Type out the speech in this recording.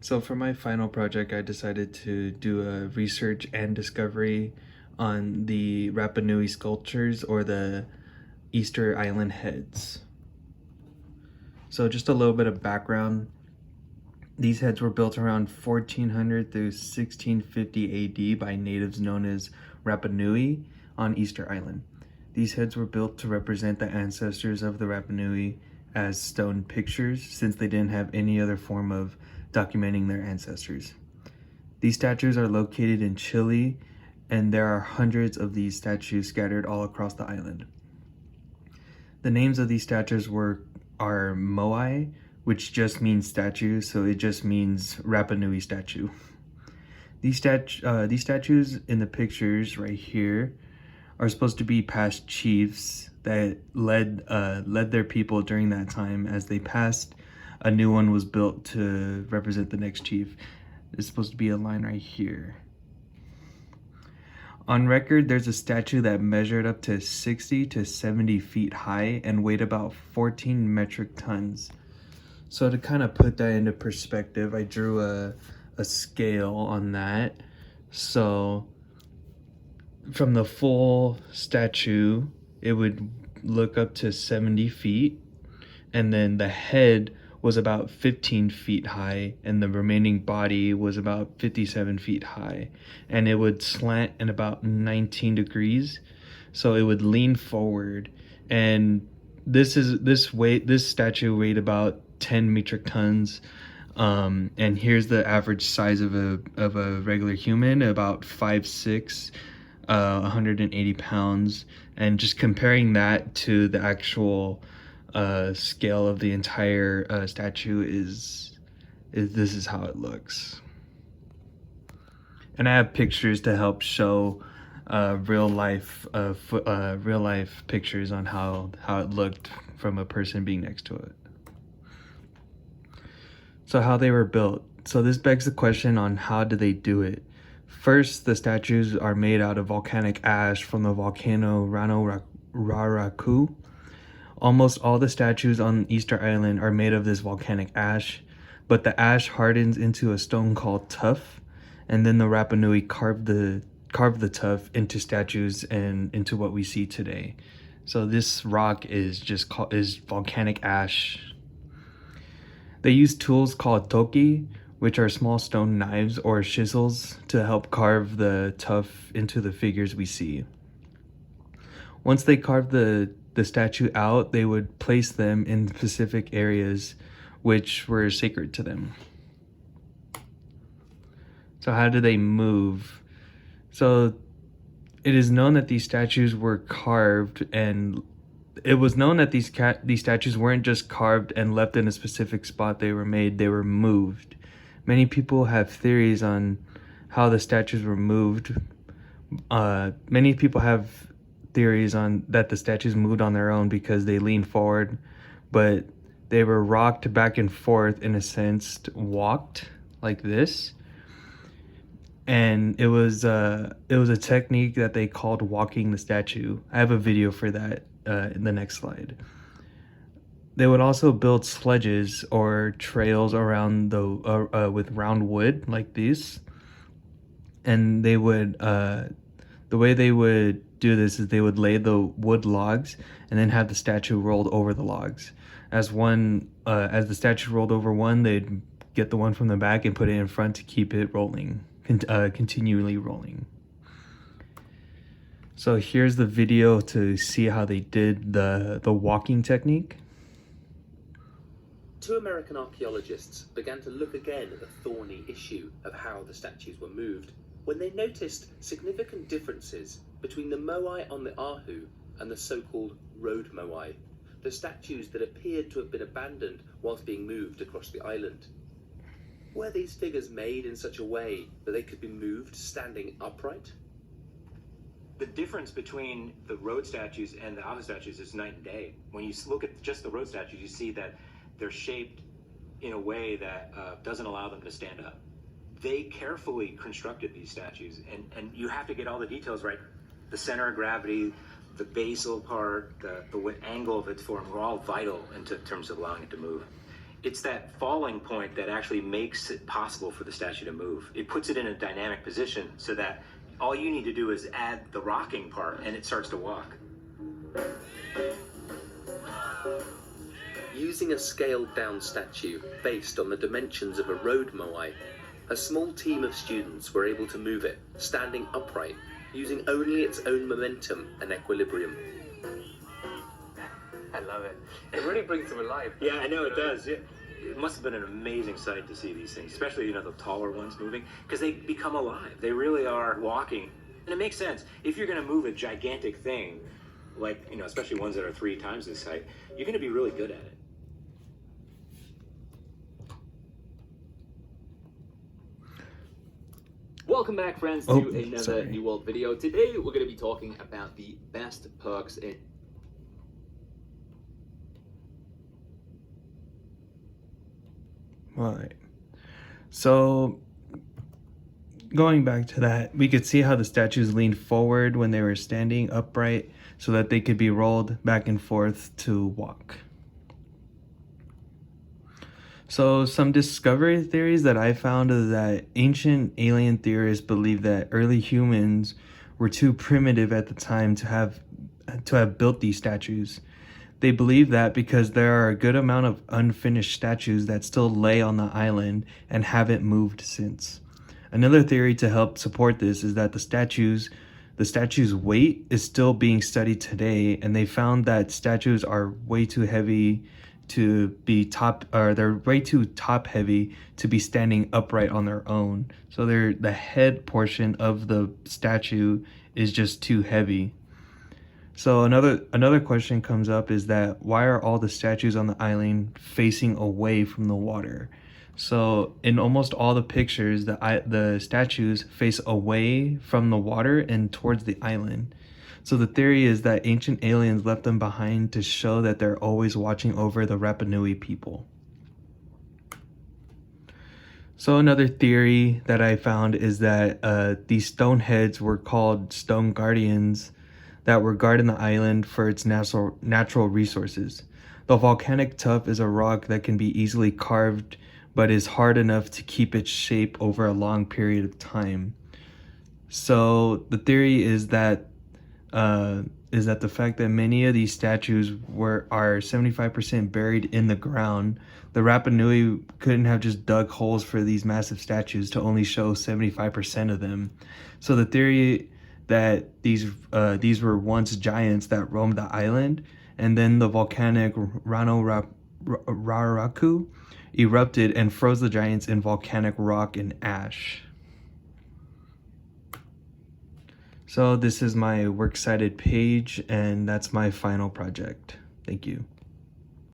So for my final project, I decided to do a research and discovery on the Rapa Nui sculptures, or the Easter Island heads. So just a little bit of background. These heads were built around 1400 through 1650 AD by natives known as Rapa Nui on Easter Island. These heads were built to represent the ancestors of the Rapa Nui as stone pictures, since they didn't have any other form of documenting their ancestors. These statues are located in Chile, and there are hundreds of these statues scattered all across the island. The names of these statues are Moai, which just means statue, so it just means Rapa Nui statue. These statues in the pictures right here are supposed to be past chiefs that led their people during that time. As they passed, a new one was built to represent the next chief. It's supposed to be a line right here. On record, there's a statue that measured up to 60 to 70 feet high and weighed about 14 metric tons. So to kind of put that into perspective, I drew a scale on that. So from the full statue, it would look up to 70 feet, and then the head was about 15 feet high, and the remaining body was about 57 feet high, and it would slant in about 19 degrees, so it would lean forward. And this statue weighed about 10 metric tons. And here's the average size of a regular human, about 5'6", 180 pounds. And just comparing that to the actual scale of the entire statue is this is how it looks. And I have pictures to help show real life pictures on how it looked from a person being next to it. So how they were built. So this begs the question on how did they do it. First, the statues are made out of volcanic ash from the volcano Raraku. Almost all the statues on Easter Island are made of this volcanic ash, but the ash hardens into a stone called tuff, and then the Rapa Nui carved the tuff into statues and into what we see today. So this rock is volcanic ash. They use tools called toki, which are small stone knives or chisels, to help carve the tuff into the figures we see. Once they carved the statue out, they would place them in specific areas which were sacred to them. So how do they move? So it is known that these statues were carved, and it was known that these statues weren't just carved and left in a specific spot they were made, they were moved. Many people have theories on how the statues were moved. Many people have theories on that the statues moved on their own because they leaned forward, but they were rocked back and forth, in a sense, walked like this. And it was a technique that they called walking the statue. I have a video for that in the next slide. They would also build sledges or trails around with round wood like these, and they would the way they would do this is they would lay the wood logs and then have the statue rolled over the logs. As the statue rolled over one, they'd get the one from the back and put it in front to keep it rolling, continually rolling. So here's the video to see how they did the walking technique. Two American archaeologists began to look again at the thorny issue of how the statues were moved when they noticed significant differences between the Moai on the ARTH and the so-called road Moai, the statues that appeared to have been abandoned whilst being moved across the island. Were these figures made in such a way that they could be moved standing upright? The difference between the road statues and the ARTH statues is night and day. When you look at just the road statues, you see that they're shaped in a way that doesn't allow them to stand up. They carefully constructed these statues, and you have to get all the details right. The center of gravity, the basal part, the angle of its form were all vital in terms of allowing it to move. It's that falling point that actually makes it possible for the statue to move. It puts it in a dynamic position so that all you need to do is add the rocking part and it starts to walk. Using a scaled-down statue based on the dimensions of a road moai, a small team of students were able to move it, standing upright, using only its own momentum and equilibrium. I love it. It really brings them alive. Yeah, I know it does. It must have been an amazing sight to see these things, especially, the taller ones moving, because they become alive. They really are walking. And it makes sense. If you're going to move a gigantic thing, like, especially ones that are 3 times this height, you're going to be really good at it. Welcome back, friends, to another New World video. Today, we're going to be talking about the best perks in... Right. So, going back to that, we could see how the statues leaned forward when they were standing upright so that they could be rolled back and forth to walk. So some discovery theories that I found is that ancient alien theorists believe that early humans were too primitive at the time to have built these statues. They believe that because there are a good amount of unfinished statues that still lay on the island and haven't moved since. Another theory to help support this is that the statue's weight is still being studied today, and they found that statues are way too heavy to be they're way too top heavy to be standing upright on their own. So the head portion of the statue is just too heavy. So another question comes up is that why are all the statues on the island facing away from the water? So in almost all the pictures, the statues face away from the water and towards the island. So the theory is that ancient aliens left them behind to show that they're always watching over the Rapa Nui people. So another theory that I found is that these stone heads were called stone guardians that were guarding the island for its natural resources. The volcanic tuff is a rock that can be easily carved, but is hard enough to keep its shape over a long period of time. So the theory is that the fact that many of these statues are 75% buried in the ground. The Rapa Nui couldn't have just dug holes for these massive statues to only show 75% of them. So the theory that these were once giants that roamed the island, and then the volcanic Raraku erupted and froze the giants in volcanic rock and ash. So this is my works cited page, and that's my final project. Thank you.